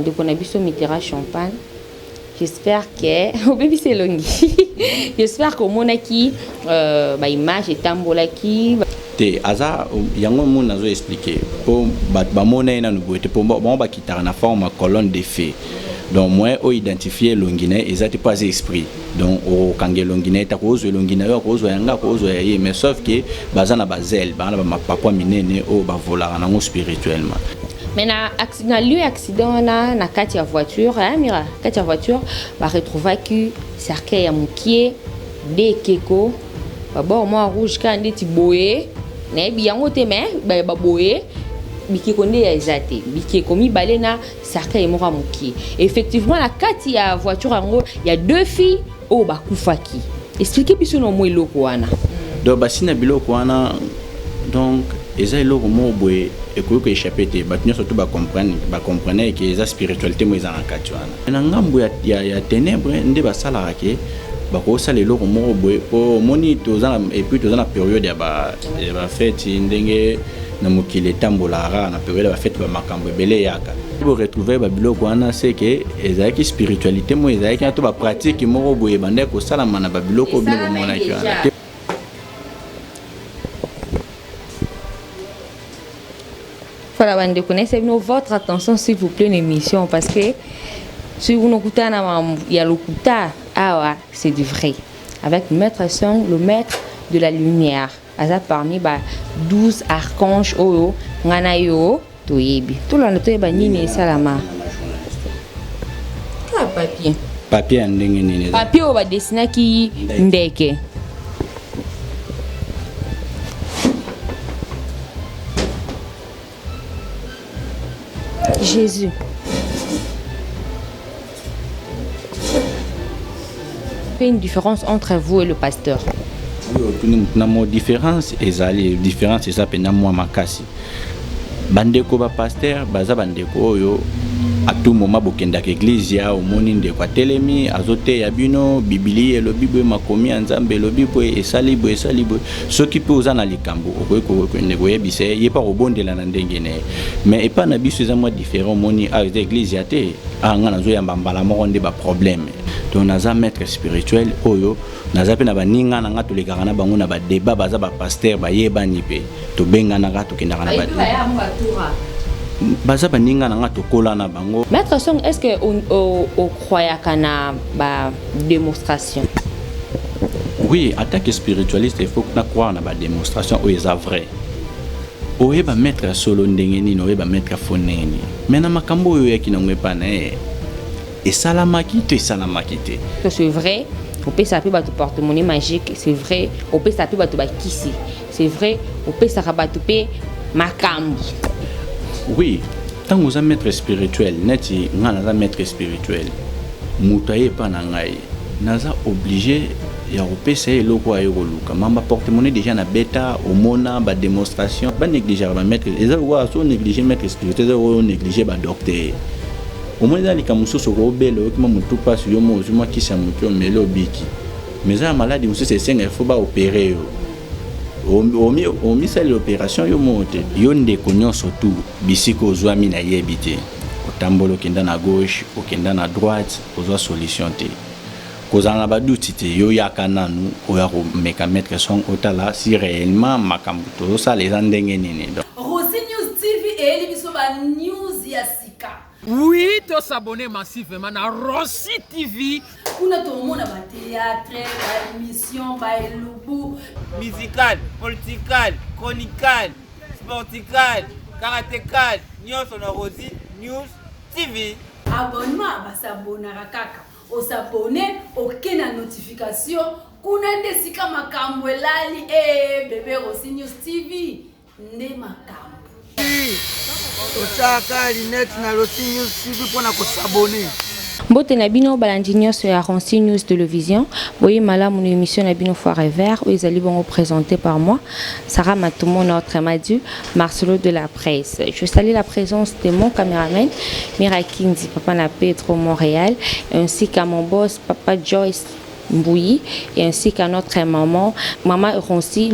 Donc on a bu ce Mitterrand champagne. J'espère que au bébé c'est longi. J'espère que mon aki image est tambolaki. Te aza yango mon nazo expliquer pour ba monnaie na nubo te pour bon ba kitara na forme colonne de fées. Donc moi o identifier longine ezati pas esprit. Donc o kange longine ta ko zo longine yo ko zo yanga ko zo ye mais sauf que bazana bazel ba na ba papa minene o ba vola na spirituellement. Mais na lieu accident na kati ya voiture, mira kati ya voiture ba retrouver que cercueil ya mukie de keko ba bon moi rouge quand ndeti boye na biyango te mais ba boye bikeko nde ya ezate bikeko mi balé na cercueil moko mukie. Effectivement la kati ya voiture yango il y a deux filles o ba kufaki. Expliquez biso no mo eloko wana. Donc basina biloko wana donc eza eloko mo boye et que échappé te batnya surtout ba comprendre que eza spiritualité mo eza na kati wana na ngambo ya ténèbres nde basala ke ba ko sala eloko mo boye po moni tozana et puis tozana période ya ba fête ndenge na mokile tambolara na période ba fête ba makambo belé yaka pour retrouver ba biloko wana c'est que eza ki spiritualité mo eza ki to ba pratique mo boye bande ko sala mana ba biloko biloko mo na ki wana. Voilà, bande connaissez votre attention s'il vous plaît l'émission parce que si vous nous écoutez il y a le kuta c'est du vrai avec maître son le maître de la lumière asa parmi 12 archanges oyo ngana yo toyebi tout le monde ba nini salama papier ndenge nini papier o ba dessiner ki ndeke. Jésus. Fait une différence entre vous et le pasteur. La différence est allée, différence est appelée moi makasi. Bandeko ba pasteur, baza bandeko yo à tout moment bokenda ke église ya au moni ndeko telemi azote ya bino biblia le bible makomi nzambe le bible esalibo ce qui peut osana likambo okoko ndeko yebise yepa robondela na ndenge ne mais epa na biso za moi différent moni à l'église ya te anga nazo ya mbala moko nde ba problème. Donc naza maître spirituel oyo naza pe na baninga na ngato lekaka na bango na ba débat baza ba pasteur ba yebani pe to benga na gato kinaka na ba baza baninga na ngato kola na bango. Maître Song, est-ce que on croyait kana ba démonstration? Oui, en tant que spiritualiste il faut que na croire na ba démonstration o eza vrai. Oye ba maître solo ndenge nini oye ba maître foneni. Mais na makambo oyo yaki na ngwepa na et salamaki te. C'est vrai, on peut s'appeler bateau porte-monnaie magique, c'est vrai, on peut s'appeler bateau bakisi, c'est vrai, on peut s'appeler makambo. Oui, tant que vous êtes maître spirituel, neti ngana maître spirituel, mutaye pa na ngai, naza obligé ya opesa eloko ayo koluka. Mamba porte-monnaie déjà na beta, omona ba démonstration, ba négliger ba maître, eza wa so négliger maître spirituel, eza wa négliger ba docteur. Au moins dans les camusos au robelo qui m'a montré pas sur le mot moi qui s'est montré mais biki mais un malade monsieur c'est 5 il faut pas opérer au mi c'est l'opération yo monte yo ndekonyo surtout bisiko zwami na yebité au tambolo kenda na gauche au kenda na droite aux solution té kozana ba doute té yo yakana nu o ya ko meka mettre son otala si réellement makambuto ça les andenge nini donc Rossi News TV et l'émission ba news ya sika. Oui, to s'abonner massivement à Rossi TV. Kuna to mona ba théâtre, ba émission, ba elubu, musical, political, chronical, sportical, karatécal, nyonso na Rossi News TV. Abonnement ba s'abonner kaka. O s'abonner, aucune notification. Kuna nde sika makambo elali bébé Rossi News TV. Nde makambo. Mbote na bino balandi nyonso ya Rossi News Télévision boye malamu na émission na bino Foire et Vert où ezali bongo présenté par moi Sarah Matomo notre madu Marcelo de la presse. Je salue la présence de mon caméraman Mira Kinzi papa na Pedro Montréal ainsi qu'à mon boss papa Joyce Mbouyi et ainsi qu'à notre maman Ronsi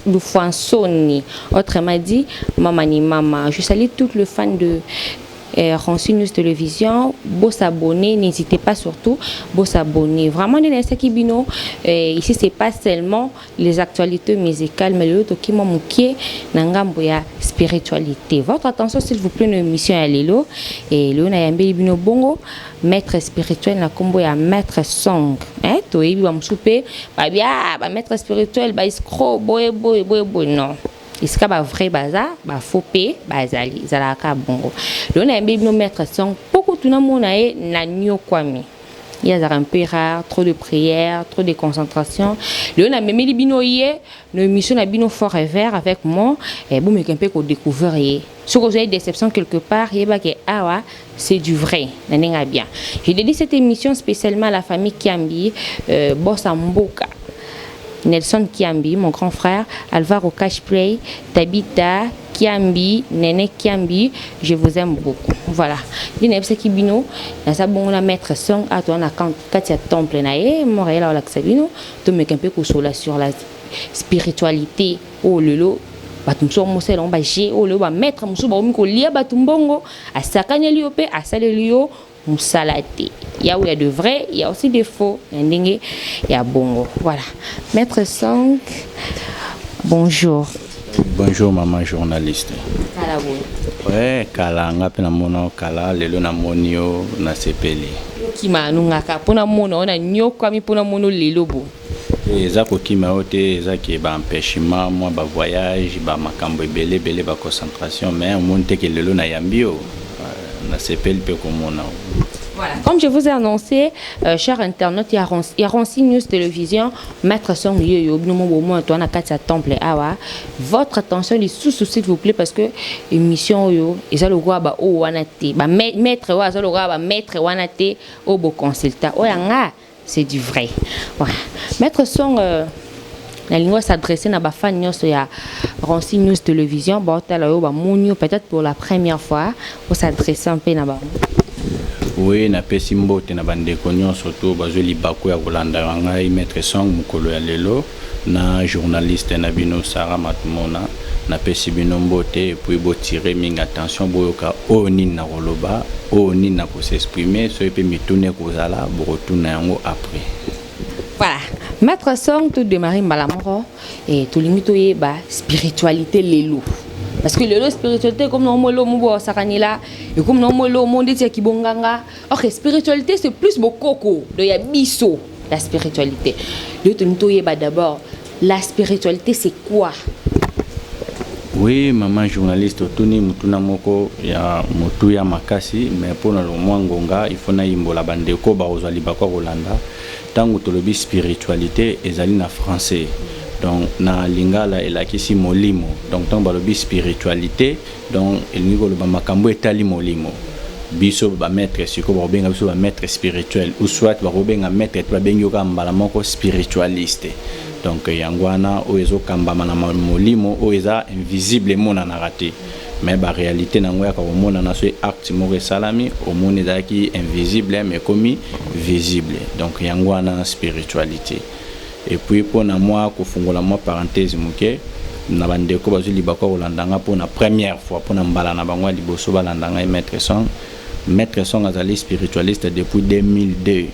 Lufuansoni. Autrement dit, maman ni maman. Je salue toutes les fans de Ronsi News Télévision, beau s'abonner, n'hésitez pas surtout, beau s'abonner. Vraiment, ici, c'est pas seulement les actualités musicales, mais le qui m'a manqué, n'angamboya spiritualité. Votre attention, s'il vous plaît, une émission à Lilo, et le Nayambe Bino Bongo, maître spirituel, na combo ya maître song. To ebi ba msupe, ba bia, ba maître spirituel, ba iskro, boy, non. Iska ba vrai baza, ba fopé, ba zali, zalaka bongo. Le Nayambe Bino maître song, beaucoup tout le monde na nyo kwami. Il y a un peu rare, trop de prières, trop de concentration. Le on a même les binoyés, nos missions à bino fort et vert avec moi. Et bon, mais qu'un peu qu'on découvre. Si vous avez des déceptions quelque part, il y a que c'est du vrai. Bien. J'ai dédié cette émission spécialement à la famille Kiambi, Bossa Mboka. Nelson Kiambi, mon grand frère, Alvaro Cashplay, Tabita Kiambi, Nene Kiambi, je vous aime beaucoup. Voilà. Dinepse Kibino, na sa bon la maître son à toi na Katia Temple na Montréal à l'Axabino, to me un peu consola sur la spiritualité. Oh lelo, batumso mosel on ba j'ai oh le ba maître muso ba mi ko lia batumbongo, a sakanya liope, a salelio. Salate. Il y a de vrai, il y a aussi des faux. Il y a bongo. Voilà. Maître Song, bonjour. Bonjour maman journaliste. Kala ouais, kala ngapi na mono kala lelo na monio na sepeli. Kima nungaka pona mono na nyoko mi pona mono lelo bo. Eza ko kima ote eza ki ba empêchement moi ba voyage ba makambo belé ba concentration mais monte ke lelo na yambio. Voilà. Comme je vous ai annoncé, chers internautes, il y a Ronsi News Télévision, Maître Song Yoyo, Temple Awa. Votre attention est sous s'il vous plaît parce que émission yo, ils ont le droit ba o wanate, ba maître wa, ils ont le droit ba maître wanate au beau consultant. Oyanga, c'est du vrai. Voilà. Maître Song la lingua s'adresser na ba fan nyos ya Ronsi News Télévision peut-être pour la première fois pour s'adresser un peu na ba. Oui, na pesi mbote na bande konyo surtout bazoli bako ya kolanda ngai maître song mukolo ya lelo na journaliste na bino Sarah Matmona na pesi bino mbote et puis bo tirer minga attention boyoka oni na roloba oni na ko s'exprimer so epe mitune kozala bo retourner yango après. Voilà. Maître Song, tout démarrer Malamoro et tout limite ba spiritualité lelo. Parce que le spiritualité comme non molo mubo sakanila et comme non molo monde tia kibonganga. OK, spiritualité c'est plus bokoko de ya biso la spiritualité. Le tout ba d'abord la spiritualité c'est quoi? Oui, maman journaliste tuni mutuna moko ya mutu ya makasi mais pour le mwangonga il faut na imbola bandeko ba ozali bakwa Rolanda. Tango tolobi spiritualité ezali na français donc na lingala elakisi molimo donc tango balobi spiritualité donc elingi koloba makambo etali molimo biso ba maître siko ba benga biso ba maître spirituel ou soit ba benga maître ba bengi yoka mbala moko spiritualiste donc yangwana o ezo kambama na molimo o eza invisible mona na raté mais la réalité nangoya ka omona na so acte mo salami omoni daki invisible mais comme visible donc yangwana spiritualité et puis pour na moi ko fungola moi parenthèse muke na bandeko bazuli bako Rolandanga pour la première fois pour na mbala na bangwa liboso balandanga maître song azali spiritualiste depuis 2002.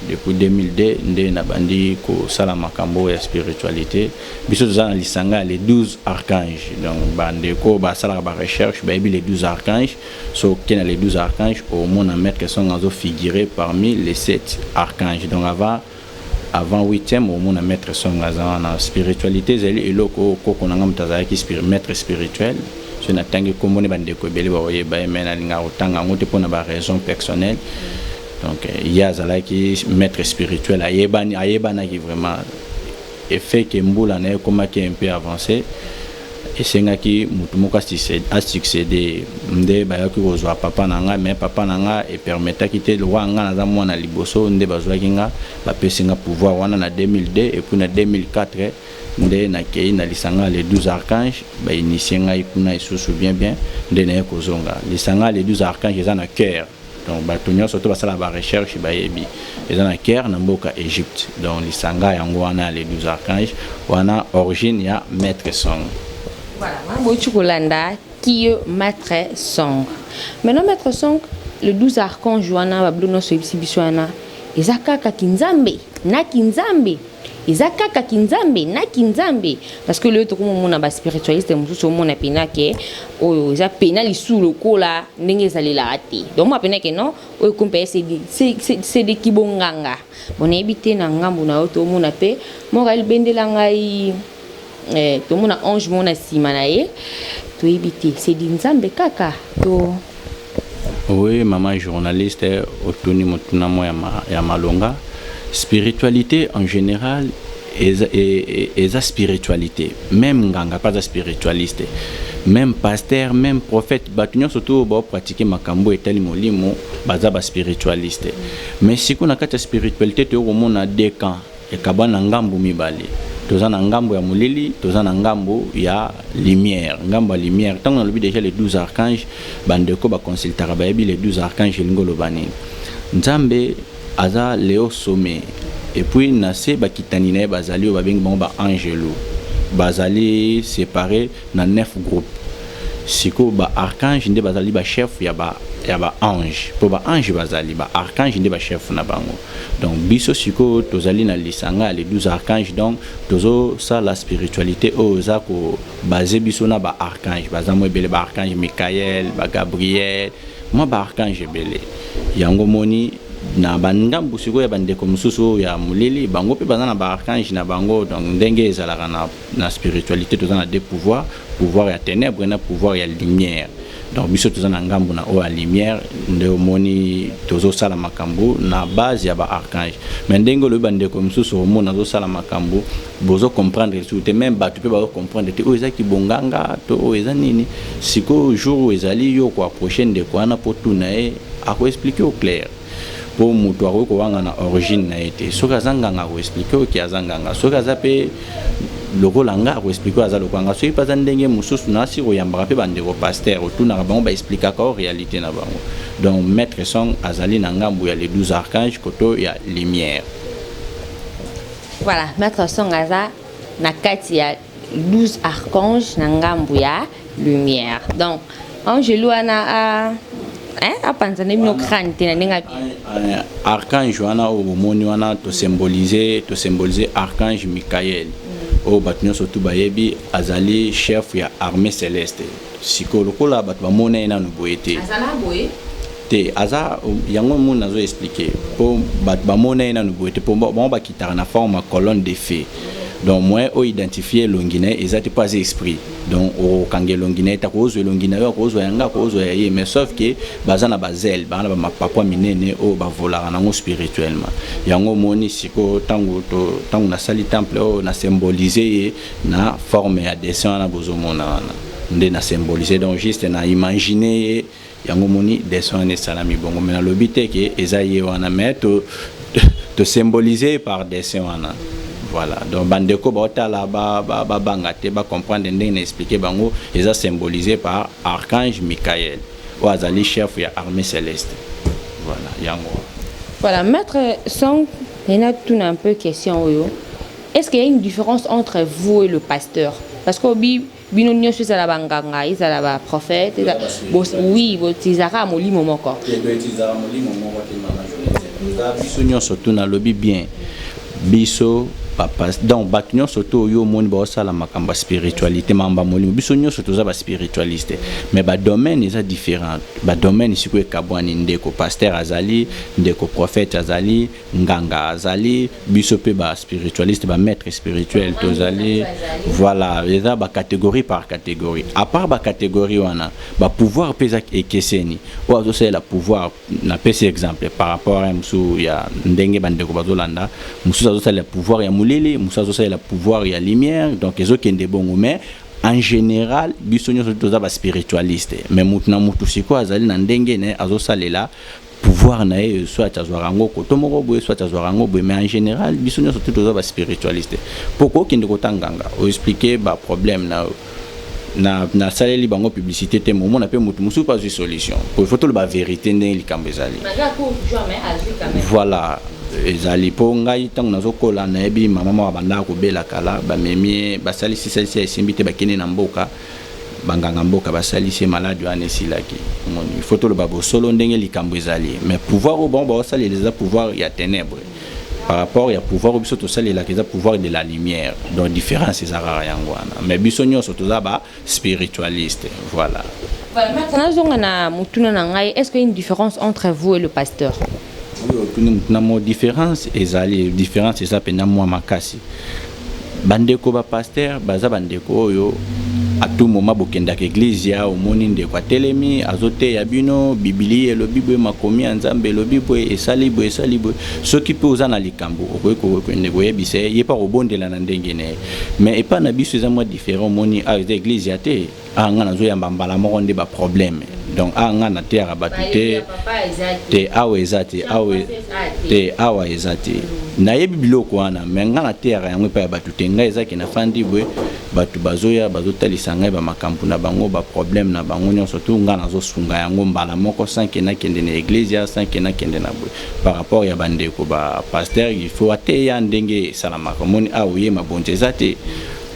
Depuis 2002, ndé na bandi ko sala makambo ya spiritualité. Biso tozana lisanga les 12 archanges. Donc bande ko ba sala ba recherche ba les 12 archanges. So kena les 12 archanges au monde en maître sont azo figurer parmi les 7 archanges. Donc avant 8e au monde en maître sont na spiritualité zeli eloko ko konanga mutaza ki maître spirituel. Je n'attends que mon bande ko beli ba oye ba mena linga otanga ngote pona ba raison personnelle. Donc il y a qui maître spirituel ayebana qui vraiment effet que mboula na comme qui un peu avancé et c'est qui mutumoka a succédé ndé ba ki ozwa papa nanga mais papa nanga et permettait quitter le roi nga na mwana liboso ndé bazwa kinga ba pesinga pouvoir wana na 2002 et puis na 2004 ndé na kei na lisanga les 12 archanges ba initié nga ikuna isusu bien ndé na kozonga lisanga les 12 archanges ils en a cœur. Donc batonyo surtout basala ba recherche ba yebi eza na Caire na mboka Égypte donc lisanga yango wana les 12 archanges wana origine ya maître song. Voilà mambo chukolanda qui est Maître Song. Maintenant, Maître Song, le 12 archanges, wana babluno so ibisibiswana, ezakaka kinzambe, na kinzambe. Ezakaka kinzambe, na kinzambe. Parce que le truc mon ba spiritualiste, mususu mon apena ke o eza pena lisu loko la ndenge ezali la raté. Donc moi apena ke non, o kompe c'est de kibonganga. On évité na ngambu na auto mon apé, moral bendela ngai to mon ange mon asima na ye. To éviter, c'est dinzambe kaka. To oui, maman journaliste, Otoni Motunamo ya Malonga. Spiritualité en général est la spiritualité. Même Nganga, pas la spiritualité. Même pasteur, même prophète, batunyo surtout pour pratiquer makambo et tel molimo, baza ba spiritualiste. Mais si on a quatre spiritualité, tu au monde a deux camps. Et kabana ngambu mibali. Tozana ngambu ya mulili, tozana ngambu ya lumière. Ngambu ya lumière. Tant on a déjà les 12 archanges, bandeko ba consultera ba les 12 archanges lingolo bani. Nzambe aza Léo Sommet et puis nase bakitani na bazali o babeng bon ba angelo bazali séparé na 9 groupes siko ba archange nde bazali ba chef ya ba ange po ba ange bazali ba archange nde ba chef na bango donc biso siko tozali na lisanga les 12 archanges donc tozo ça la spiritualité o za ko basé biso na ba archange bazamo ebele ba archange Michael ba Gabriel moi ba archange ebele yango moni na bangambu siko ya bandeko mususu ya mulili bango pe bazana ba archange na bango donc ndenge ezalaka na spiritualité tozana des pouvoirs ya ténèbres na pouvoir ya lumière donc biso tozana ngambu na o ya lumière nde moni tozo sala makambu na base ya ba archange mais ndenge le bandeko mususu mo na zo sala makambu bozo comprendre tout même ba tu peux pas comprendre te o ezaki bonganga to o ezanini siko jour ezali yo ko prochaine de ko na potuna e a ko expliquer au clair pour mutu ko wanga na origine na été soka zanganga ko expliquer ki azanganga soka zape loko langa ko expliquer azalo kwanga so ipa ndenge mususu na si ko yamba pe bande ko pasteur otuna ba ba expliquer ka réalité na bango donc Maître Song azali na ngambu ya les 12 archanges koto ya lumière. Voilà, Maître Song aza na kati ya 12 archanges na ngambu ya lumière. Donc angelo ana apanzana bino crâne tena ninga archange wana o moni wana to symboliser archange Michael o batunyo surtout bayebi azali chef ya armée céleste siko lokola batu bamona ina no boyete azala boye te aza yango mo nazo expliquer po batu bamona ina no boyete po bon ba kitara na forme colonne de feu donc moi o identifier longina ezati pas esprit donc o kange longina ta ko zo longina yo ko zo yanga ko zo yaye mais sauf que bazana bazel bana ba mapapa minene o ba volara nango spirituellement yango moni siko tango na sali temple o na symboliser na forme ya dessin na bozomona nde na symboliser donc juste na imaginer yango moni dessin ne salami bongo mais na lobite ke ezaye wana mais to symboliser par dessin wana. Voilà, donc bandeko baotala ba bangate ba comprendre ndenge expliquer bango eza symbolisé par archange Michael ou azali chef ya armée céleste. Voilà, yango. Voilà, Maître Song, il a tout un peu question oyo. Est-ce qu'il y a une différence entre vous et le pasteur? Parce que bino nyo suis la banganga, ils la ba prophète, oui, botizara molimo moko. Botizara molimo moko te mama journée. Biso nyo surtout na lobby bien. Biso papa donc batunyo surtout yo moni ba sala makamba spiritualité mamba molimo biso nyo surtout za ba spiritualiste mais ba domaine est différent ba domaine siko e kabwani ndeko pasteur azali ndeko prophète azali nganga azali biso pe ba spiritualiste ba maître spirituel tozali voilà eza ba catégorie par catégorie à part ba catégorie wana ba pouvoir pesa ekeseni o azo la pouvoir na pesa exemple par rapport à musu ya ndenge bandeko bazolanda musu azo la pouvoir ya mulele musu azo la pouvoir ya lumière donc ezo kende bongo mais en général bisonyo surtout za ba spiritualiste mais mutuna mutu siko azali na ndenge ne azo salela pouvoir na soit azwarango kotomoko boye soit azwarango boye mais en général bisonyo surtout za ba spiritualiste pourquoi kende kotanganga o expliquer ba problème na saleli bango publicité te moment na pe mutu musu pas une solution pour faut le ba vérité ndenge likambo ezali voilà ezali po ngai tango nazokola na yebi mama banda ko bela kala ba memi basali sisa esimbi te bakene na mboka banganga mboka basalisi malade wana esilaki il faut toloba bosolo ndenge likambo ezali mais pouvoir au bon basali les pouvoir ya ténèbres par rapport ya pouvoir biso tosalela keza pouvoir de la lumière donc différence ezalaka yango wana mais biso nyonso toza ba spiritualiste voilà. Est-ce qu'il y a une différence entre vous et le pasteur? Oui, une différence ezali différence eza pena mwa makasi bandeko ba pasteur baza bandeko oyo à tout moment bokenda ke église ya omoni ndeko atelemi azote ya bino biblia elobi boye makomi ya nzambe elobi boye esali boye soki pe oza na likambo okoyekende koyebisa ye pa kobondela na ndenge ne mais epa na biso eza mwa différent omoni a eza église ya te nga nazoyamba mbala moko nde ba problème donc nga na te ya batu te awa eza te awa eza te nayebi biloko wana mais nga na te ya yango epa ya batu te nga ezaki na fandi boye batu bazoya bazotalisa ngai bamakambo na bango baproblème na bango nyonso tu nga nazosunga yango mbala moko sanke nakende na église ya sanke nakende na boye par rapport ya bandeko pasteur il faut ateya ndenge esalamaka omoni awa ye mabonzo eza te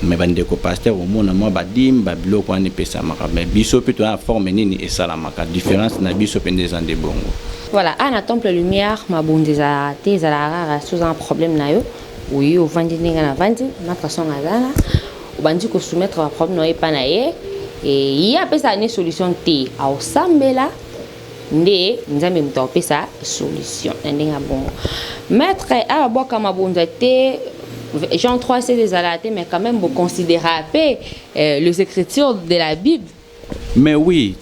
mais bandeko pasteur omona mwa badimba biloko wana epesamaka mais biso mpe toza na forme nini esalamaka différence na biso mpe nde eza nde bongo. Voilà, à Temple Lumière mabonzo ezala te ezala rara soza un problème na yo oui ovandi ndenge na vandi notre son azala obandi ko soumettre ba problème no epa na ye et il y a pesa une solution te au sambela nde nzambe mto pesa solution ndenge bongo maître a boka mabonzo te Jean 3 c'est des alatés mais quand même vous considérez les écritures de la Bible. Mais oui,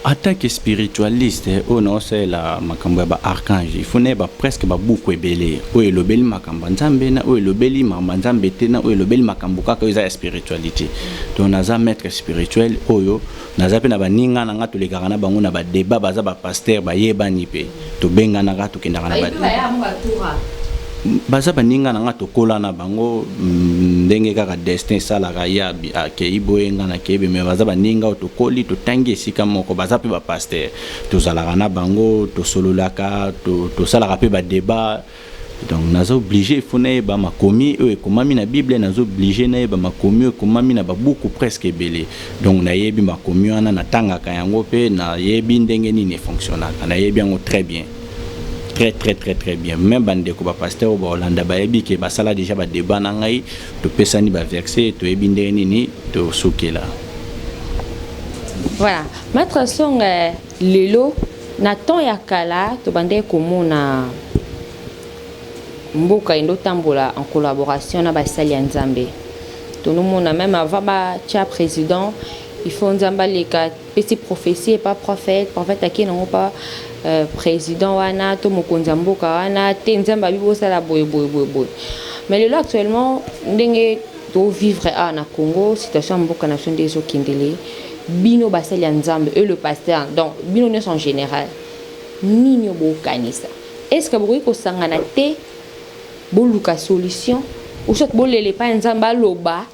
en tant que spiritualiste, on sait la makambo ba archange, il faut ne ba presque ba beaucoup ebele. O elobeli makambo nzambe na o elobeli nzambe te na o elobeli makambo kaka eza spiritualité. Donc naza maître spirituel oyo naza pe na baninga na nga to lekaka na bango na ba débat baza ba pasteur ba yebani pe to benga na ga to kendaka na ba baza baninga na nga tokola na bango ndenge kaka destin salaka ya akei boyenga na kebe me baza baninga tokoli totangi esika moko baza pe ba pasteur tozalaka na bango tosololaka tosalaka pe ba débat donc naza obligé fona ba makomi ekomami na Bible naza obligé na ba makomi ekomami na ba buku presque ebele donc nayebi makomi wana natangaka yango pe na yebi ndenge nini fonctionnaka nayebi yango très bien. Très bien. Même bandeko ba pasteur ba Hollanda ba yebi ke ba sala déjà ba débat na ngai to pesani ba verser to yebi ndenge nini to sokela. Voilà, maître song lelo na ton ya kala to bande komona mboka endo tambola en collaboration na ba sali ya Nzambe. To nous mona même avant ba cha président il faut Nzamba les cas petit prophétie et pas prophète à qui non pas président wana to mokonza mboka wana te Nzamba bibo sala boy mais le là actuellement ndenge to vivre na Congo situation mboka nation des okindele bino basali ya Nzambe et le pasteur donc bino ne en général nini bokanisa est-ce que bokoki kosangana te boluka solution ou soit bolele pa Nzamba loba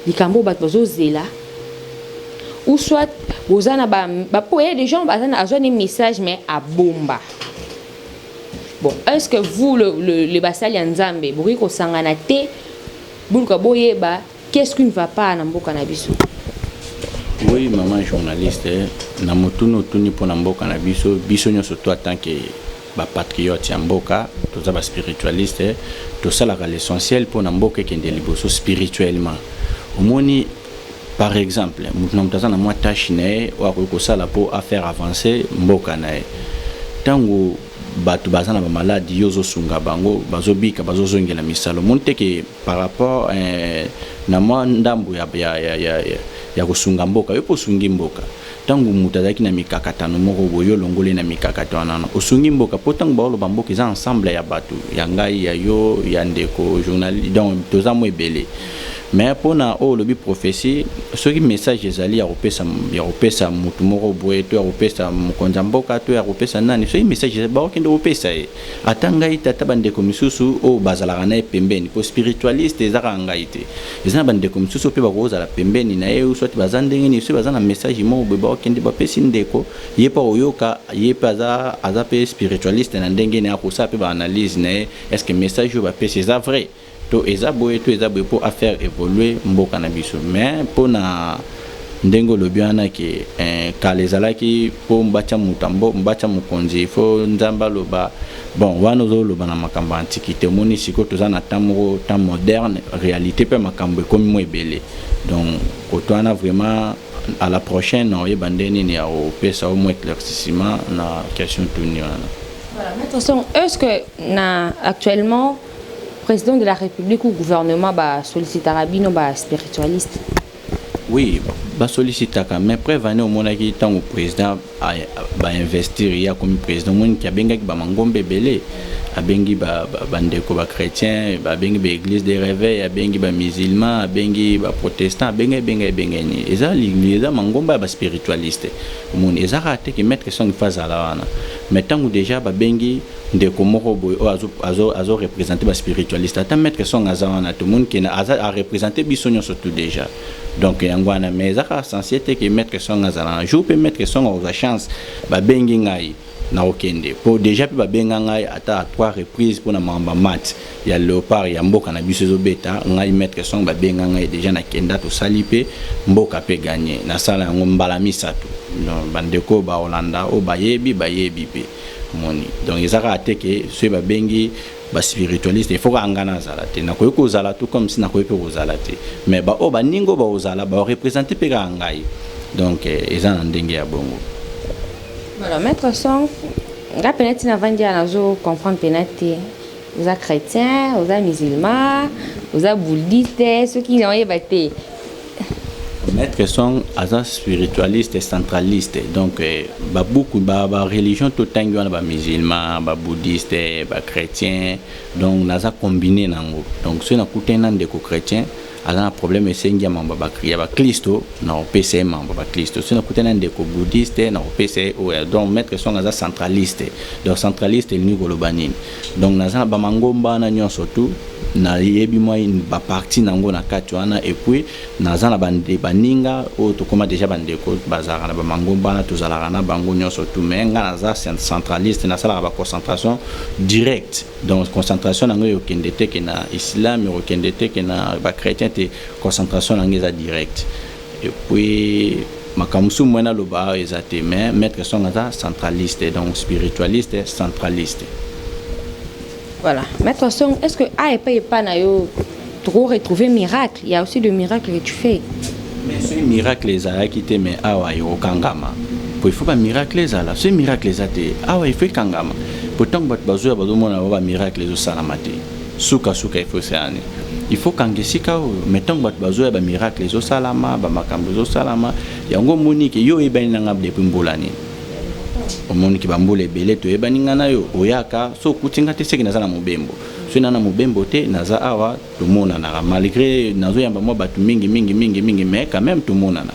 likambo bato bazozela ou soit vous en avez des gens qui ont des messages mais à bomba. Bon, est-ce que vous le basali Nzambe vous ko sangana te bulka boyeba qu'est-ce qui ne va pas na mboka na biso? Oui, maman journaliste na motuno tuni pona mboka na biso nyonso to tant que ba patriote ya mboka toza ba spiritualiste to sala l'essentiel pona mboka kende liboso spirituellement. Omoni par exemple, nous avons une tâche pour faire avancer mboka na tango batu bazana ba maladi yozo sunga bango bazobika bazozongela misalo monte ke par rapport na ndambo ya kusunga mboka yo posungi mboka tango mutazaki na mikakatano moko boyo longole na mikakatano osungi mboka potango baolo bamboka za ensemble ya batu ya ngai ya yo ya ndeko journaliste donc toza mo ebele. Mais pour na lobi prophétie ce qui message ezali ya kopesa mutu moko boye to ya kopesa mokonza mboka to ya kopesa nani ce message ba okende kopesa atanga itata bandeko misusu o bazalaka na pembeni po spiritualiste ezaka ngaite ezana bandeko misusu pe bakoza la pembeni na ye soit bazandenge ni soit bazana message moko ba okende ba pesi ndeko yepa oyoka yepa aza pe spiritualiste na ndenge na akosa pe ba analyse na est-ce que message ba pesi c'est vrai to ezaboye pour faire évoluer mboka na biso mais pour na ndengo lobiana ke kalezalaki po mbacha mutambo mbacha mukonzi fo nzamba loba bon wana zo loba na makambo antiquité moni siko toza na temps moderne réalité pe makambo comme mo ebele donc kotwana vraiment à la prochaine on y bandeni ni au pesa au moins éclaircissement na question tourni wana. Voilà, maître Song, est-ce que actuellement président de la République ou gouvernement sollicite Arabino spiritualiste? Oui, sollicite mais prévenez au monde qui tant au président à investir il y a comme président monde qui a benga ki ba mangombe belé a bengi ba bandeko ba chrétien ba bengi ba église des réveils a bengi ba musulman a bengi ba protestant benga ni eza l'église mangomba ba spiritualiste monde eza raté qui mettre son phase à la wana mais tant déjà ba bengi ndeko moko boy azo représenter ba spiritualiste ata mettre son azana tout monde qui a représenter bisonyo surtout déjà donc yangwana mais eza censé être que mettre son azana je peux mettre son aux chance ba bengi ngai na okende pour déjà pe ba benga ngai ata à 3 reprises pour na mamba mat ya léopard ya mboka na biso zo beta ngai mettre son ba benga ngai déjà na kenda to salipe mboka pe gagner na sala ngo mbala misatu non bandeko ba Holanda o bayebi pe moni donc ezaka ateke ce ba bengi ba spiritualiste il faut angana zalate na ko ko zala tout comme si na ko pe ko zalate mais ba o ba ningo ba ozala ba représenter pe ga ngai donc ezana ndenge ya bongo. Voilà, maître Song, nga penati na vandi anazo comprendre penati vous êtes chrétien, vous êtes musulman, vous êtes bouddhiste, ceux qui ont été Maître Song aza spiritualiste et centraliste donc beaucoup ba religion tout tangi wana ba musulman ba bouddhiste ba chrétien donc naza combiné nango donc ceux na kutena ndeko chrétien aza un problème esengi mamba ba kriya ba Kristo na opese mamba ba Kristo ceux na kutena ndeko bouddhiste na opese donc Maître Song aza centraliste donc centraliste ni kolobanini donc naza ba mangomba na nyonso tout na yebi moi ba parti nango na kati wana et puis naza na bande baninga o to koma déjà bandeko bazara na ba mangomba na tozala na bango nyonso tout mais nga naza centraliste na sala ba concentration directe donc concentration nango yo kendete ke na islam yo kendete ke na ba chrétien te concentration nango za direct et puis makamsu mwana loba ezate mais Maître Song aza centraliste donc spiritualiste et centraliste. Voilà. Maître Song, est-ce que pas trop retrouver miracle? Il y a aussi des miracles que tu fais. Mais ce miracle les a quitté mais awa yo kangama. Il faut pas miracle les a ce miracle les a te awa il faut kangama. Pourtant bat bazo ba do mona ba miracle les salamate. Suka il faut ça. Il faut kangesika mettons bat bazo ba miracle les salama ba makambo zo salama yango moni ke yo ebani na ngab depuis mbolani. Omoni ki bambole belé to ebaninga na yo oyaka so kutinga te seki nazana mobembo so na mobembo te naza awa to mona na malgré nazo yamba mo batu mingi mais quand même to mona na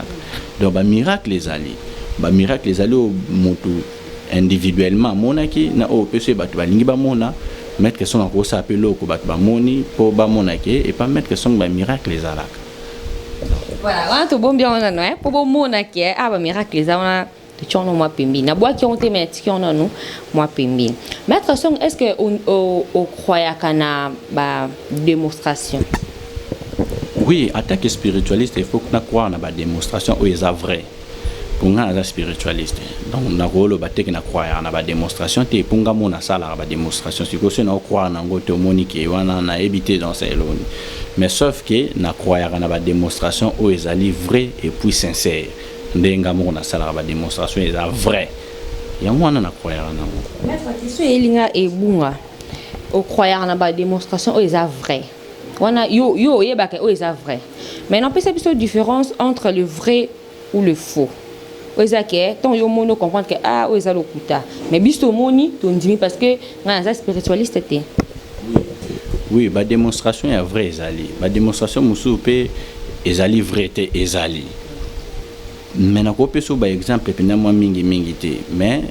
donc ba miracle ezali moto individuellement monaki na o pese batu balingi ba mona Maître Song ko sa apelo ko batu ba moni po ba monaki et pas Maître Song ba miracle ezalaka voilà to bon bien on no po bo monaki ba miracle ezalaka tchono moi pembi na bois qui ont été mettre qui on a nous moi pembi. Maître Song, est-ce que on croit kana ba démonstration? Oui, en tant que spiritualiste il faut que na croire na ba démonstration ou est vrai pour nga spiritualiste donc na rolo ba te na croire na ba démonstration te punga mona sala ba démonstration si ko se na croire na ngoto monique wana na éviter dans ces loni mais sauf que na croire na ba démonstration ou est vrai et puis sincère ndenga mona sala ba démonstration est vrai ya mwana na croire na ngo maître question elinga ebunga o croire na ba démonstration est vrai wana yo yebaka est vrai mais non peut c'est plutôt différence entre le vrai ou le faux oezake tant yo mono comprendre que oeza lokuta mais bisto moni to ndimi parce que na za spiritualiste te oui ba démonstration est vrai ezali ba démonstration musu pe ezali vrai te ezali mais na ko peso ba exemple pe na moi mingi te mais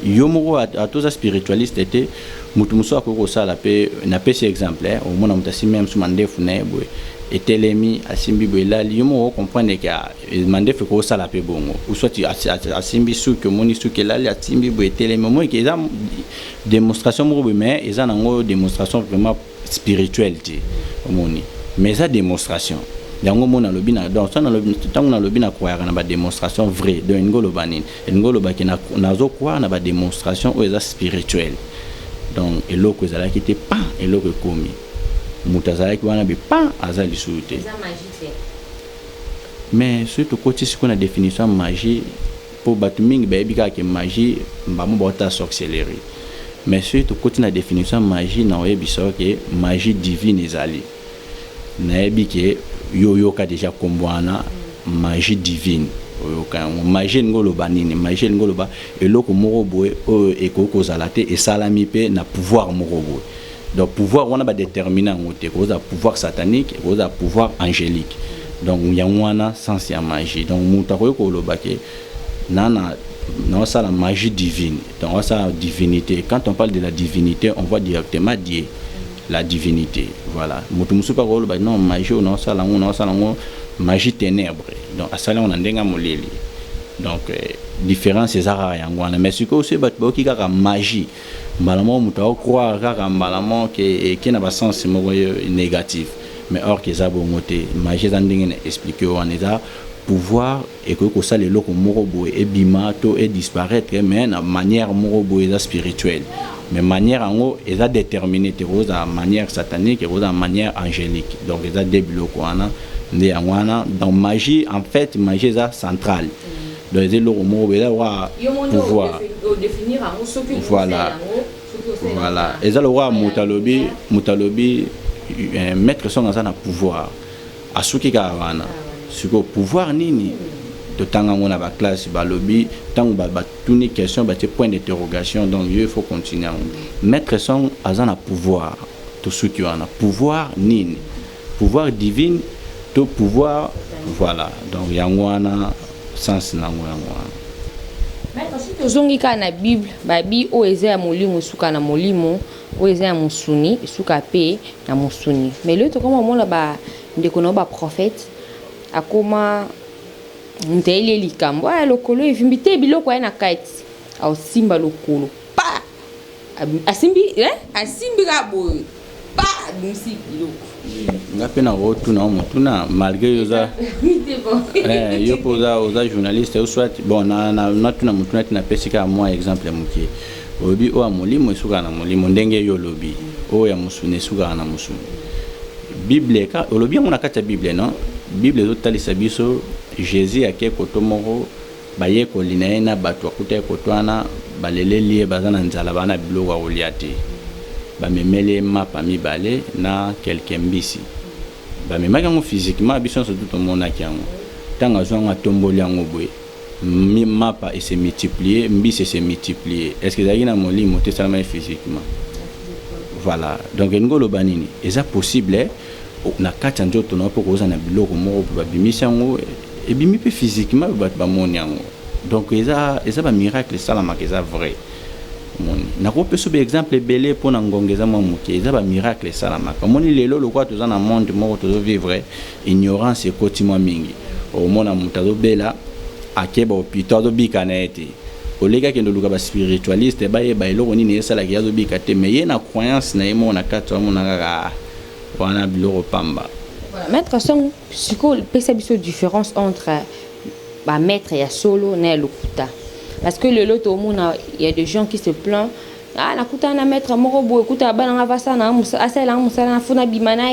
yo moko a tous spiritualiste te mutu muso akoko sala pe na pesi exemple au mona mutasi même sous mandefu na boy etelemi asimbi boelali yo moko comprendre que mandefu ko sala pe bongo ou soit asimbi su que moni su que lali asimbi boy etelemi moi que ça démonstration moko mais eza nango démonstration vraiment spirituelle te moni mais ça démonstration yango mona lobi na donc ça na lobi tango na lobi na croire na ba démonstration vrai de ngolo banini ngolo ba kina nazo croire na ba démonstration o eza spirituel donc eloko ezala ki te pas eloko komi mutazala ki wana be pas azali souté mais surtout côté ce qu'on a définition magie pour batming ba ebika ke magie mbamo bota sorcellerie mais surtout côté la définition magie na oyebiso ke magie divine ezali na ebike yo ka déjà kombwana magie divine oyoka magie ngolo banini magie ngolo ba eloko moko boye o ekoko zalate et salami pe na pouvoir moko boye donc pouvoir wana ba déterminer ngote ko za pouvoir satanique ko za pouvoir angélique donc yangwana sens ya magie donc muta ko loba ke nana non ça la magie divine donc ça divinité quand on parle de la divinité on voit directement Dieu la divinité voilà mutu pas ko loba non magie non ça la magie ténèbre donc à ça là on ndenga moleli donc différence c'est ça yangwana mais ce que aussi bat boki ka magie malamo mutu croire ka malamo que na ba sens mo négatif mais or que ça bon côté magie ça ndenge expliquer on est là pouvoir et que ça les locaux morobo et bimato et disparaître mais na manière morobo et spirituelle mais manière en haut est à déterminer de manière satanique et de manière angélique donc ils a des locaux né wana dans magie en fait magie est centrale donc les locaux morobo et pouvoir voilà et ça le roi mutalobi mettre son dans un pouvoir à ce qui gawana sur le pouvoir nini de tanga mona ba classe ba lobby tant ba tuni question ba point d'interrogation donc il faut continuer mettre son azana pouvoir tout ce qui en a pouvoir nini pouvoir divine to pouvoir voilà donc yangwana sens na ngwana maître si tozongi ka na bible babi o eza ya molimo suka na molimo o eza ya musuni suka pe na musuni mais le to comme mona ba ndeko no ba prophète akoma mteli likambo ya lokolo evimbite biloko ya na kati au simba lokolo pa asimbi ka boy pa musiki biloko ngape na rotu na motuna malgré yoza yo poza oza journaliste ou soit bon na tuna motuna tina pesika moi exemple mukie obi o amolimo esuka na molimo ndenge yo lobi o ya musune esuka na musune bible ka olobi ngona kati ya bible non bible ezotalisa biso Jésus ake koto moko baye kolina na bato akuta kotwana baleleli bazana nzala bana biloko ya kolia te bamemele mapa mibale na quelqu'un mbisi bamemaki yango physiquement biso nyonso tomonaki yango ntango azwanga tomboli yango boye mapa et se multiplier mbisi se multiplier est ce que ezalaki na molimo te esalama physiquement voilà donc ngolo banini eza possible na kati ya nzoto na po koza na biloko moko babimisi yango ebimi pe physiquement bato bamoni yango donc eza ba miracle salamaka eza vrai moni nakope so be exemple ebele mpona ngonga eza mwa moke eza ba miracle salamaka moni lelo lokwa toza na monde moko tozovivre ignorance ekoti mwa mingi omona moto azobela akeba hôpital azobika na ye te oleka kende luka ba spiritualiste bayeba eloko nini esalaki azobika te mais ye na croyance na ye moko na kati amona kaka wana biloko pamba. Maître son psycho pesa biso différence entre ba maître ya solo na lokuta parce que le lot au monde il y a des gens qui se plaignent nakuta na maître moko boye kuta bana ngavasa na asala musala na funa bimana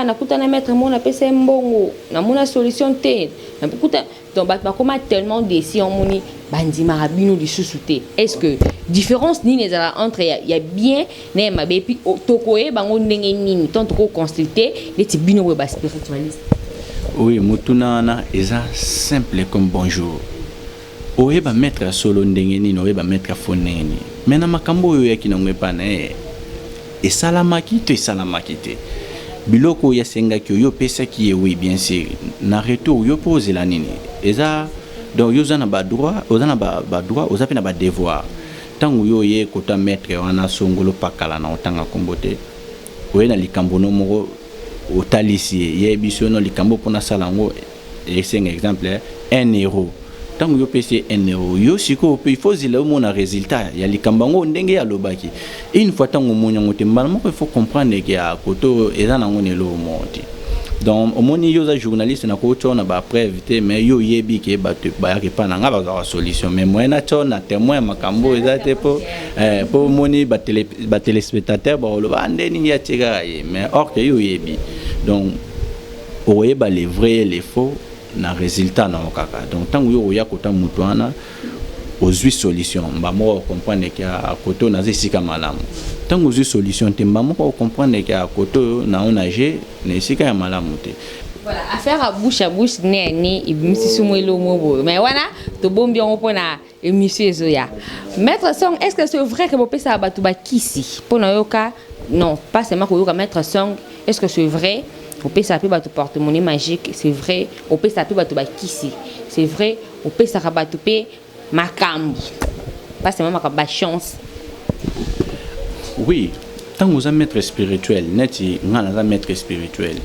nakuta na maître mona pesa mbongo na mona solution te na kuta donc ba comment tellement décis en moni bandima rabino du sous-souté est-ce que différence ni les entre il y a bien na mabe puis tokoye bango ndenge nini tant ko consulter les tibino ba spiritualiste oui mutuna na eza simple comme bonjour oye ba mettre solo ndenge nini oye ba mettre foneni mena makambo oyo yakina ngwepa na e salamaki te biloko ya senga ki yo pesa ki oui bien sûr na retour yo pose la nini eza donc yo zana ba droit ozana ba droit ozape na ba devoir tangu yo ye kota mettre wana songolo pakala na otanga kombote oye na likambo no moko otalisi ye biso no likambo pona salango esenga exemple 1 euro tangu yo pesi 1 euro yo siko il faut zila o mona résultat ya likambango ndenge ya lobaki une fois tangu monyango te mbala moko il faut comprendre que ya koto eza nango nelo monti donc omoni yo za journaliste na ko tona ba preuve te mais yo yebi ke ba te ba ke pa na nga ba solution mais moi na tona témoin makambo ezate po moni ba téléspectateur ba lo ba ndeni ya tega mais or que yo yebi donc oyeba les vrais et les faux na résultat na okaka donc tango yo ya kota mutuana ozwi solution ba mo comprendre que à côté na zisika malamu tango ozwi solution te ba mo comprendre que à côté na onager na zisika ya malamu te. Voilà, affaire à bouche né ibimisi sumwelo mobo mais wana to bombi on pona émission ezoya. Maître Song, est-ce que c'est vrai que bopé ça batu ba kisi pona yoka non pas seulement ko yoka Maître Song, est-ce que c'est vrai bopé ça peut batu porte-monnaie magique, c'est vrai bopé ça peut batu ba kisi, c'est vrai bopé ça batu pe makambu pas seulement makamba chance. Oui, tant que vous êtes maître spirituel neti ngana maître spirituel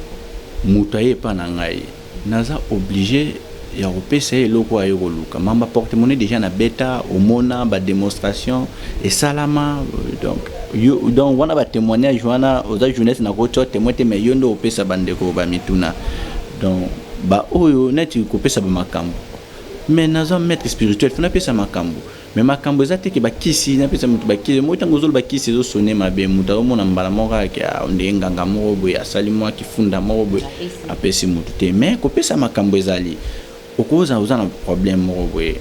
mutaye pa na ngai naza obligé ya kopesa eloko ayo koluka mamba porte-monnaie déjà na beta omona ba démonstration et salama donc wana ba témoignage wana oza jeunesse na ko témoin te mais yondo opesa bandeko ba mituna donc ba oyo neti kopesa ba makambo mais naza maître spirituel funa pesa makambo mais makambo ezate ke bakisi na pesa mutu bakisi mo tango zolo bakisi zo sonner mabe mutu omona mbala moka ke ndenganga mo boy asali mo kifunda mo boy apesi mutu te mais ko pesa makambo ezali okoza uzana problème mo boy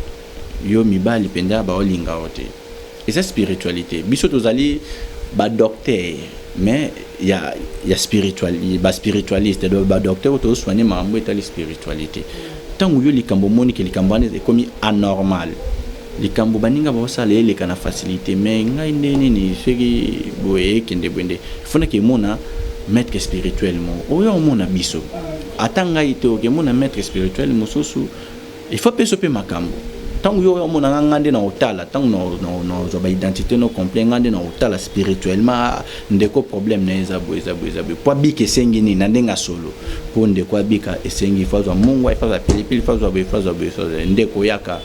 yo mibali penda ba olinga ote esa spiritualité biso tozali ba docteur mais ya spiritualité ba spiritualiste ba docteur to soigner mambo etali spiritualité tango yo likambo moni ke likambo ane ekomi anormal likambo baninga bosala eleka na facilité mais ngai ndeni ni feki boye kende bwende fona ke mona maître spirituellement oyo mona biso atanga ite ke mona maître spirituel mosusu il faut peso pe makambo tango yo mona ngande na otala tango no zo ba identité no complet ngande na otala spirituellement ndeko problème na ezabo kwa bike sengi ni na ndenga solo po ndeko abika esengi fazwa mungu ifaza pilipili fazwa ndeko yaka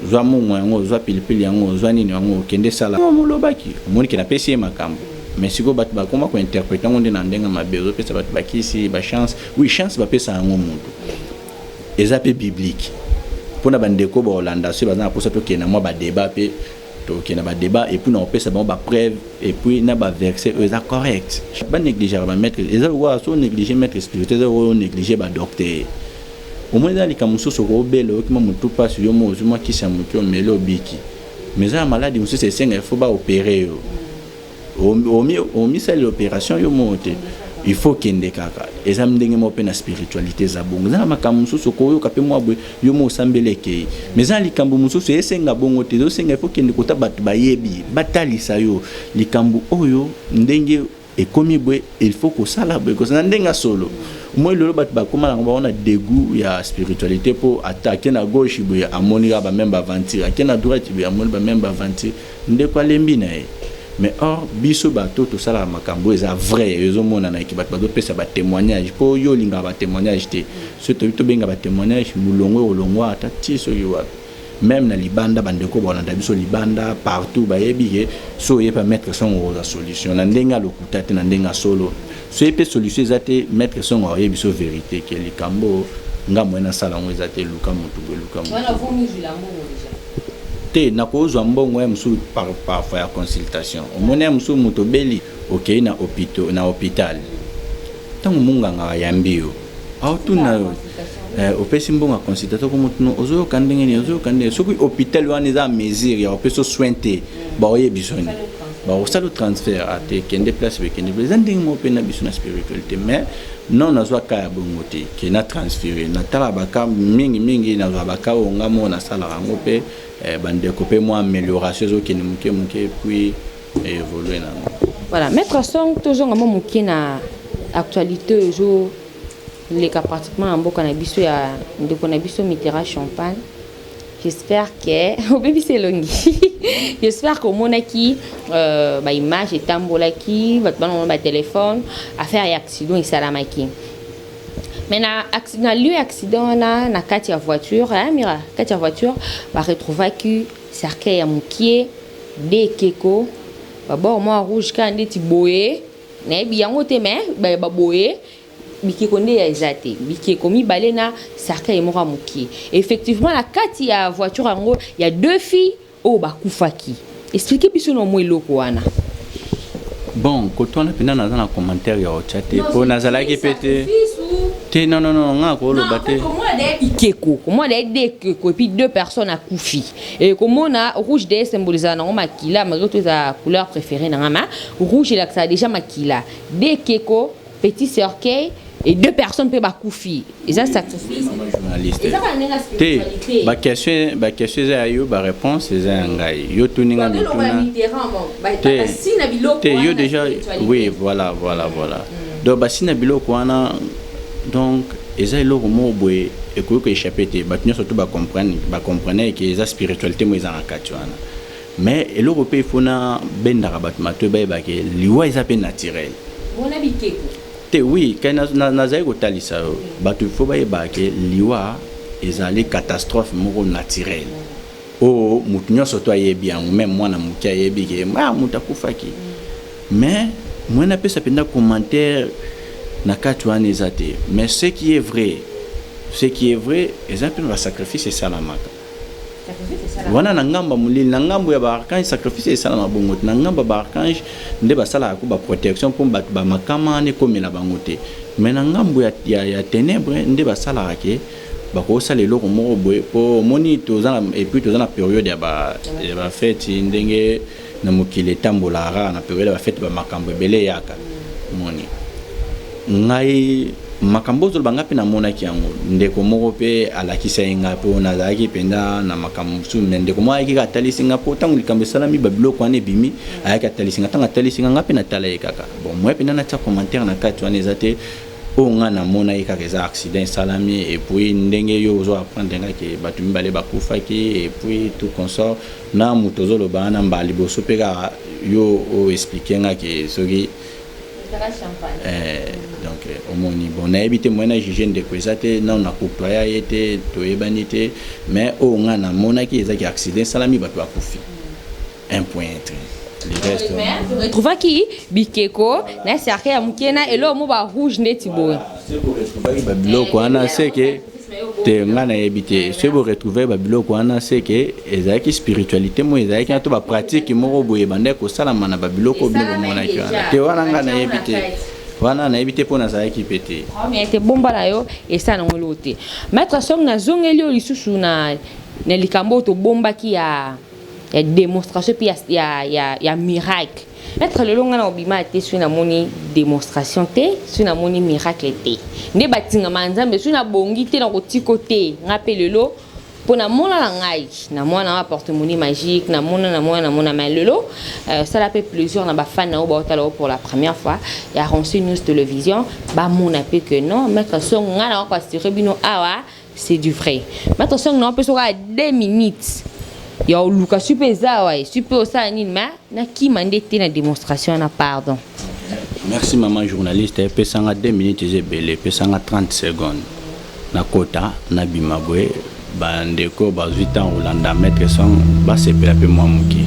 zwa mungu yango zwa pilipili yango zwa nini yango kende sala molobaki omoni ke na pesi makambo mais siko bat ba koma ko interpréter ngonde na ndenga mabe zo pesa bat bakisi ba chance oui chance ba pesa yango mundu ezape biblique pona bandeko ba Hollanda se bazana posa to kena mo ba débat pe to kena ba débat et puis na pesa ba preuve et puis na ba verset eza correct ba négliger ba maître eza wa so négliger maître spirituel eza wa négliger ba docteur au moins dans les cas mususu ko belo ki mutu passe yo mo zuma ki sa mutu melo biki mais ça maladie mususu c'est il faut ba opérer yo omi ça l'opération yo monte il faut kende kaka ezam ndenge mo pe na spiritualité za bongo za makambo mususu ko yo kape mo yo mo sambeleke mais za likambo mususu esenga bongo te zo senga il faut kende kota batu bayebi batalisa yo likambo oyo ndenge ekomi bwe il faut ko sala bwe ko na ndenga solo moi lolo bat ba koma na on a dégoût ya spiritualité pour attaquer na gauche bwe amoni ba même ba ventir akena droite bwe amoni ba même ba ventir ndeko alembi na mais or biso bato to sala makambo eza vrai ezo mona na ekibat ba do pesa ba témoignage po yo linga ba témoignage te so to benga ba témoignage mulongo olongo ata ti so yo même na libanda bandeko ba na biso libanda partout ba yebi so ye pas mettre son aux solution na ndenga lokuta te na ndenga solo so ye pe solution ezate mettre son au biso vérité que likambo nga mwena sala ngo ezate luka mutu luka mutu Voilà, vous nous la déjà. te na kozwa mbongo ya musu parfois ya consultation omona musu muto beli okay na hôpital tango munganga yambi yo autuna opesi mbongo consultation ko mutu ozo kandenge ni ozo kandenge soki hôpital wana za mesure ya opeso sointe ba oye bisoni ba osalo transfert ate kende place be kende place ndenge mo pe na biso na spiritualité mais non nazwa ka ya bongo te ke na transférer na tala baka mingi nazwa baka onga mo na sala rango pe bandeko pe mo amélioration zo kene muke puis évoluer na. Voilà, Maître Song toujours ngamo muke na actualité jo les cas pratiquement en boka na biso ya ndeko na biso Mitterrand Champagne. J'espère que au bébé c'est longi. J'espère qu'au monaki ba image et tambola ki va ba téléphone affaire ya accident et salamaki. Mais na lieu accident na kati ya voiture mira kati ya voiture ba retrouver que cercueil ya mukie de keko ba bord moi rouge ka ndeti boye na bi yango te mais ba boye bikeko nde ya eza te bikeko mibale na cercueil moko ya mokie effectivement na kati ya voiture yango il y a 2 filles oyo bakufaki expliquez biso na mwa eloko wana. Bon, quand on a pris dans un commentaire, il y a un chat. Pour Nazala qui pète. Non, on a encore le batté. Comment on a dit que et puis 2 personnes à Koufi. Et comment on a rouge des symbolisant dans makila, malgré toute la couleur préférée dans ma rouge et là ça a déjà makila. Des keko, petit cercueil et 2 personnes peuvent Koufi. Et ça sacrifice. Journaliste. Ba question za yo ba réponse c'est un gars. Yo tuninga mituna. Yo déjà oui, voilà. Donc ba sina biloko wana donc eza eloko mo boye ekoki échapper te ba surtout ba comprendre que eza spiritualité mo eza na kati wana. Mais eloko pe fona bendaka bat mato ba ke liwa eza pe naturel. Bona bikeko. Te oui, quand nazai kotalisa bato faut ba ke liwa ezali catastrophe moko naturelle. Oh, mutu nyonso to ayebi yango même mwana muki ayebi ke mutu akufaki. Mais moi na pesa penda commentaire na kati wana eza te. Mais ce qui est vrai exemple va sacrifice salamaka. Wana na ngamba mulili na ngambo ya ba archange sacrifice salama bongo na ngamba ba archange nde basala ko ba protection pour ba makama ne komela bango te. Mais na ngambo ya ténèbres nde basala ke bako sala eloko moko boye po moni tozana et puis tozana période ya ba fête ndenge na mokili tambolara na période ba fête ba makambo ebele yaka moni ngai makambo zo banga pe na mona ki yango ndeko moko pe alakisa inga po na zaki penda na makambo su ndeko mo ayiki katalisi nga po tangu likambe salami babilo ko ane bimi ayaki katalisi nga tanga talisi nga pe na tala ekaka bon moi pe na tia commentaire na kati wana ezate o nga na mona eka keza accident salami et puis ndenge yo zo apprendre nga ke batu mibale bakufa ki et puis tout consort na mutozo lo bana mbali boso pe ka yo o expliquer nga ke soki donc omoni bon na ebité moi na juger ndeko ezate na na couple été to ebanité mais o nga na mona ki ezaki accident salami batu akufi un point le reste retrouva ki bikeko na cercueil ya mukena elo mo ba rouge ndeti boy c'est pour retrouver ba biloko ana c'est que te nga na ebité c'est pour retrouver ba biloko ana c'est que ezaki spiritualité mo ezaki to ba pratique mo boye bande ko salama na ba biloko biloko mona ki wana te wana nga na ebité wana na ebité pona za ki pété mais te bomba la yo et ça non loté maître song na zongelio lisusu na likambo to bomba ki ya démonstration puis ya miracle maître le longa na obima te sur na moni démonstration te sur na moni miracle te ne batinga manzambe sur na bongi te na kotiko te ngape lelo pona mona la ngai na mona porte-monnaie magique na mona malelo ça la fait plusieurs na ba fan na ba otalo pour la première fois ya Ronsi News Télévision ba mona pe que non maître song nga na ko assurer bino awa c'est du vrai maître song na peut sera 2 minutes ya luka super za wa super ça ni ma na ki mandete na démonstration na pardon. Merci maman journaliste pesanga 2 minutes ezebele pesanga 30 secondes na kota na bimabwe bandeko ba 8 ans Rolanda maître son ba sepela pe moi muki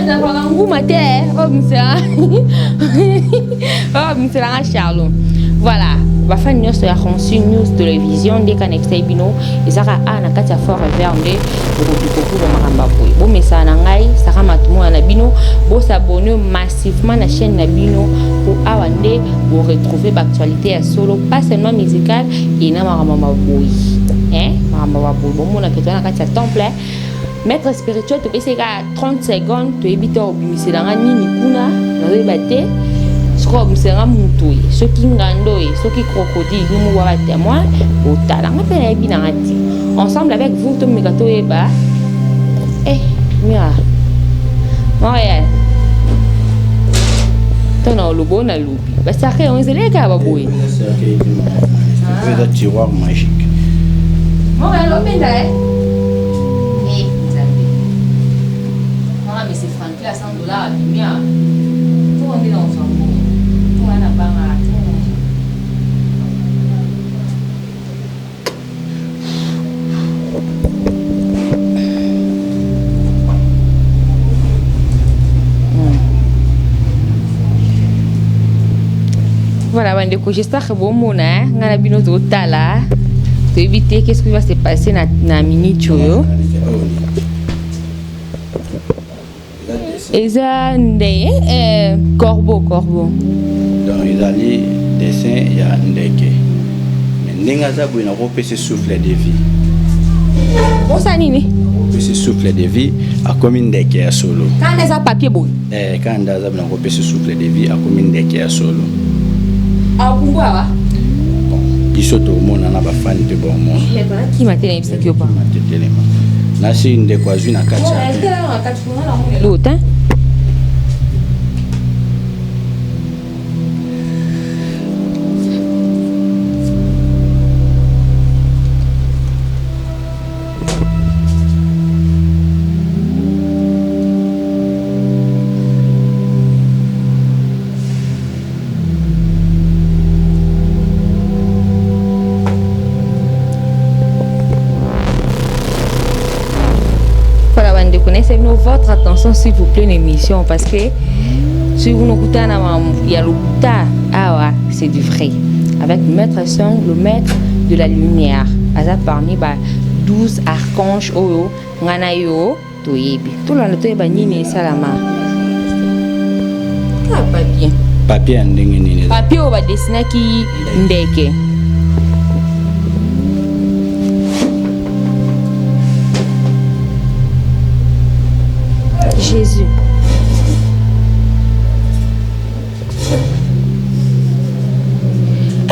na kwa nguma te msela Charlot voilà ba fan nyos ya Ronsi News Télévision de connecté bino ezaka ana kati ya fort verde pour ba makamba boy bo mesa na ngai saka matumo na bino bo s'abonner massivement na chaîne na bino pour awande bo retrouver l'actualité ya solo pas seulement musical et na makamba boy makamba boy bo mona ke tona kati ya temple maître spirituel to peseka 30 secondes to ebita obimisela ngani ni kuna na rebate Srob sera mutoy soki ngandoy soki crocodile nous wa témoin otala ngapela ebina ngati ensemble avec vous to mikato eba mira Montréal tona lobo na lubi basake on zeleka baboy c'est un tiroir magique Montréal openda mais c'est franc là $100 bien tout on est dans son Voilà, j'espère que bon mon hein, ngana bino totala. Pour éviter qu'est-ce qui va se passer na minute yo. Eza ndeye corbeau. Donc ils allaient dessin ya ndeke. Mais ndenge za bwina ko pese souffle de vie. Bon ça nini? Pese souffle de vie a comme ndeke ya solo. Quand eza papier boy. Quand za bwina ko pese souffle de vie a comme ndeke ya solo. Ah kumba biso to mona na ba fan te bon mon. Qui m'a télé ça qui pas. Na si ndeko azwi na kati. L'autre hein. Connaissez-nous votre attention s'il vous plaît l'émission parce que si vous nous écoutez il y a le c'est du vrai avec Maître Song, le maître de la lumière aza parmi 12 archanges oyo ngana yo toyebi tout le monde toyeba nini salama papier ndenge nini papier oyo badesinaki ndeke Jésus.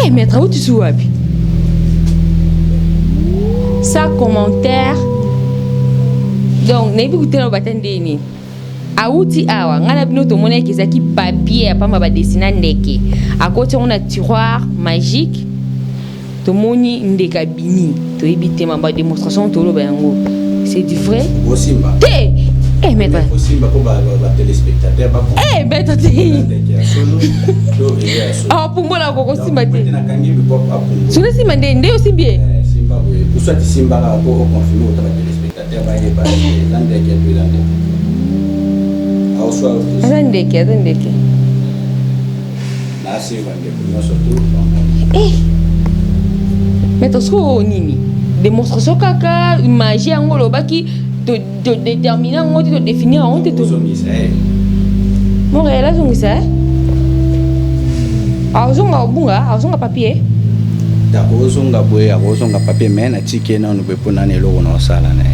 Eh, maître, où tu souhaites? Ça, commentaire. Donc, n'avez écouté le bâton d'Eni. Aouti awa, ngana bino to mona ki papier pa ma dessiner ndeke. À côté on a tiroir magique. To moni ndeka bini. To ebité ma démonstration to lo bango. C'est du vrai? Osimba. Té. Eh, maître. Osimba pour ba téléspectateur ba. Eh, maître té. Ah, pour moi la koko simba té. Solo simba ndé aussi bien. Simba oui. Pour soit simba la pour confirmer au téléspectateur ba yé ba ndeke to ndeke. Azandeke. Nasi wande kunyo surtout. Eh. Mais tosco nini? Démonstration kaka magie ngolo baki to déterminer ngoti to définir ngoti to. Mon réel zongisa. Azonga bunga, azonga papier. D'accord, azonga boye, azonga papier mais na tike na no be pona ne lo na sala na.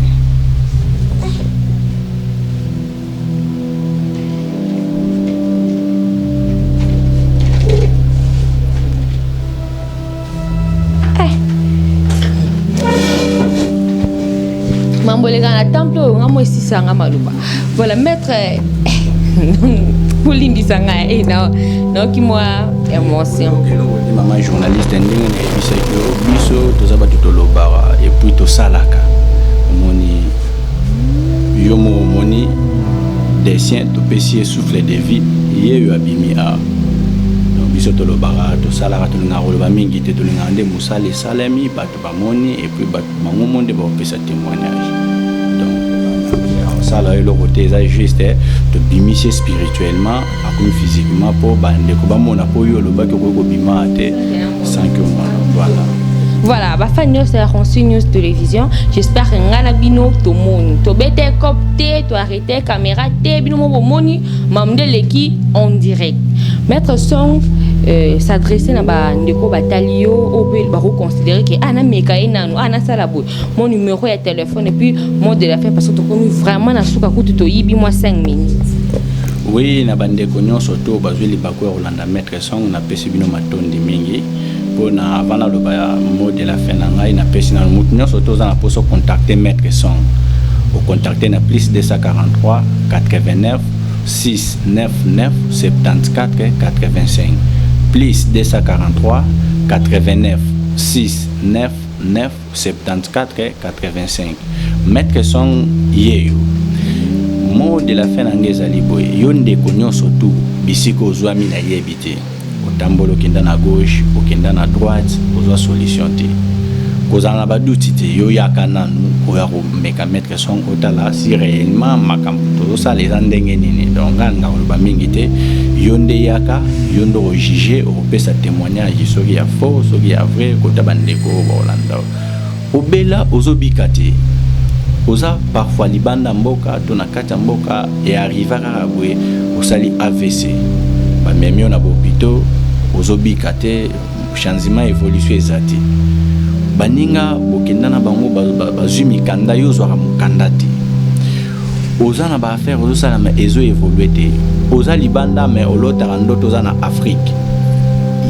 Voilà, maître Poulindi Sanga et non qui moi émotion. Maman journaliste ndenge na ebisa ko biso tozaba tutolobara et puis to salaka. Moni yomo moni dessin to pesi souffle de vie yeyo abimi a. Donc biso tolobara to salaka to ngaro ba mingi te to ngande musale salami bato ba moni et puis bato bango monde ba pesa témoignage. Ça là le côté ça juste de bimiser spirituellement comme physiquement pour bande ko ba mona po yo lo ba ko bima te sans que voilà ba fan news la news télévision j'espère que ngana bino to moni to bete copter to arrêter caméra te bino mo moni mamdele qui en direct Maître Song s'adresser na ba ndeko batalio obel ba reconsidérer que ana meka enano ana sala boy mon numéro de téléphone et puis mot de la fin parce que to komi vraiment na suka kutu to yibi moi 5 minutes. Oui na bande konyo surtout bazuli bakwa Rolanda Maître Song na pesi bino matondi mingi pona avant la mot de la fin na ngai na pesi na mutunyo surtout za na poso contacter Maître Song au contacter na plus 243 89 699 74 85 plus 243 89 699 74 85 Maître Song yeyo mot de la fin angeza liboye yonde konyo surtout bisiko zwami na yebite otambolo kenda na gauche okenda na droite ozwa solution te kozanga baduti te yo yakana nu oya ko meka Maître Song otala si réellement makambo to ça les ndenge nini donc nganga ba mingi te yonde yaka yondo juger opesa témoignage soki ya faux soki ya vrai kota bandeko Rolanda obela ozobikate oza parfois libanda mboka to na kati mboka et arriva kaka boye osali AVC ba memio na bopito ozobikate changement évolution ezati baninga bokenda na bango bazwi mikanda yo zwaka mokanda te oza na ba affaire ozosala ma ezo évoluer te oza libanda mais olotaka ndoto oza na Afrique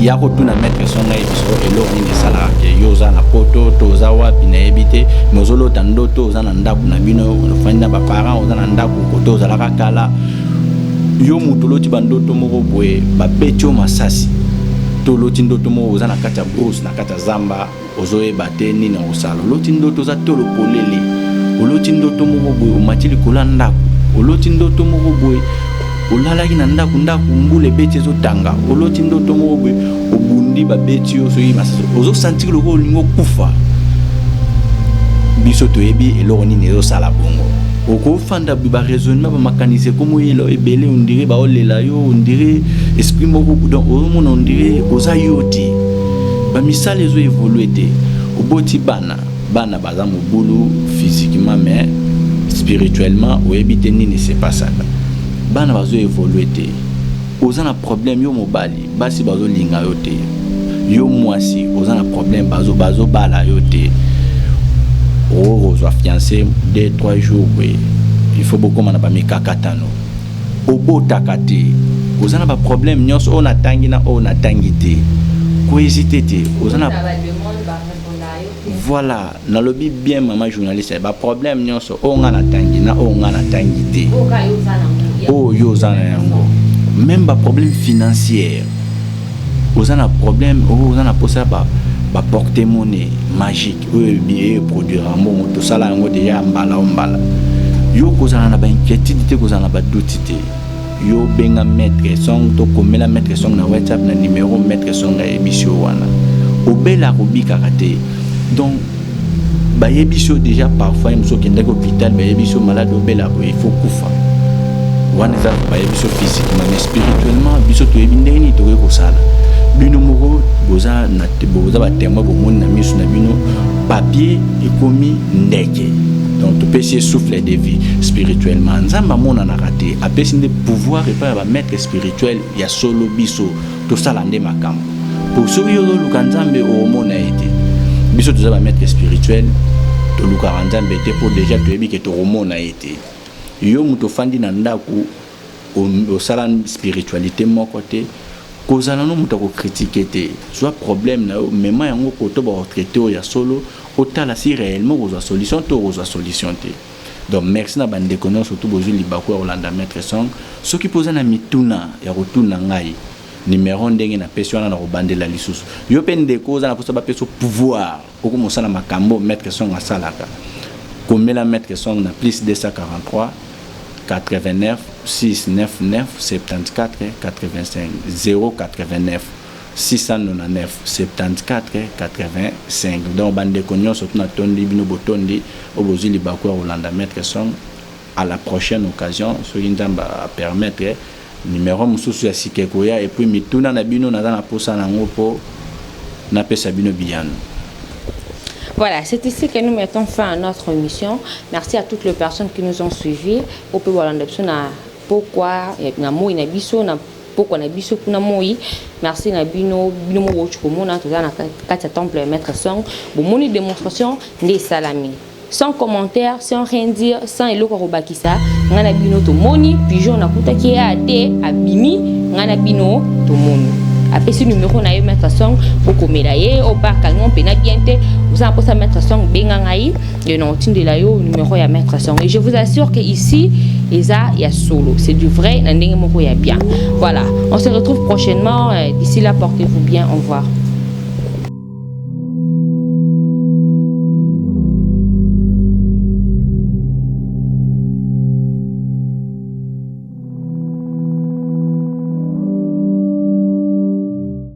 ya kotuna maître songa ebiso eloko nini esalaka ke yo oza na poto to oza wapi nayebi te mais ozolota ndoto oza na ndako na bino ofandi na baparent oza na ndako koto ozalaka kala yo mutu oloti bandoto moko boye babeti yo masasi to oloti ndoto moko oza na kati ya brousse na kati ya zamba ozoyeba te nini osala oloti ndoto oza tolo polele oloti ndoto moko boye omati likolo ya ndako oloti ndoto moko boye olalaki na ndako mbula ebeti ezotanga oloti ndoto moko boye obundi babeti yo soki masasi ozosantiki lokola olingi okufa biso toyebi eloko nini ezosala bongo okofanda baraisonnement bamakanise komo yelo ebele ondire baolela yo ondire esprit moko donc ozomona ondire oza yo te bamisala ezo évolue te oboti bana baza mobulu physiquement mais spirituellement oyebi te nini sepasaka bana bazo évoluer te oza na problème yo mobali basi bazolinga yo te yo mwasi oza na problème bazobala yo te ozwa fiancé 2-3 jours oui il faut beaucoup mana bamikakatano obotaka te oza na ba problème nyonso on atangi na on atangi te ko hésiter te oza na voilà na lobi bien maman journaliste ba problème nyonso on nga natangi na on nga natangi te oh yo za na yango même ba problème financier oza na problème oza na posa ba porte-monnaie magique ou produire un bon tout ça là déjà mbala yo kozana na ba inquiétude te kozana ba doute te yo benga maître song to komela maître song na WhatsApp na numéro maître song na emission wana obela robika kate donc ba emission déjà parfois imso kende ko hôpital ba emission malade obela il faut kufa wana za ba emission physiquement mais spirituellement biso to ebindeni to ko sala bino moko boza na boza ba témoin bo mona misu na bino papier ekomi ndeke donc tu peux essayer souffler de vie spirituellement nzamba mona na raté apesi de pouvoir et pas ba maître spirituel ya solo biso to sala nde makambo pour ceux yo luka nzambe o mona ete biso to za ba maître spirituel to luka nzambe te pour déjà to ebi ke to mona ete yo muto fandi na ndako o sala spiritualité moko te kozala no muto ko critiquer te soit problème na mais ma yango ko to ba traiter ya solo otala si réellement aux solution to aux solution te donc merci na bande kono surtout bozu libako Rolanda maître song ce qui pose na mituna ya rotuna ngai numéro ndenge na pession na robandela lisusu yo pende koza na posa ba peso pouvoir oko mosala makambo maître song asalaka komela maître song na plus 243 89 699 74 85 089 699 74 85 donc bande konyo surtout na tondi bino botondi obozili bakwa Rolanda maître song à la prochaine occasion so yindamba permettre numéro mususu ya sikekoya et puis mituna na bino na na posa na ngopo na pesa bino biyano. Voilà, c'est ici que nous mettons fin à notre émission. Merci à toutes les personnes qui nous ont suivis. Pourquoi na moi na biso na pourquoi na biso kuna moi. Merci na bino mo wochuko na toza na kati temple maître song. Bon moni démonstration des salami. Sans commentaire, sans rien dire, sans eloko robakisa, ngana bino to moni pigeon na kutaki ate abimi ngana bino to moni. Après ce numéro na yo maître song boko médaillé au parc ngom pena bienté vous en posa maître song bengangai de non de la yo numéro ya maître song et je vous assure que ici Eza ya solo c'est du vrai na ndenge moko ya bien. Voilà, on se retrouve prochainement d'ici là portez-vous bien, au revoir.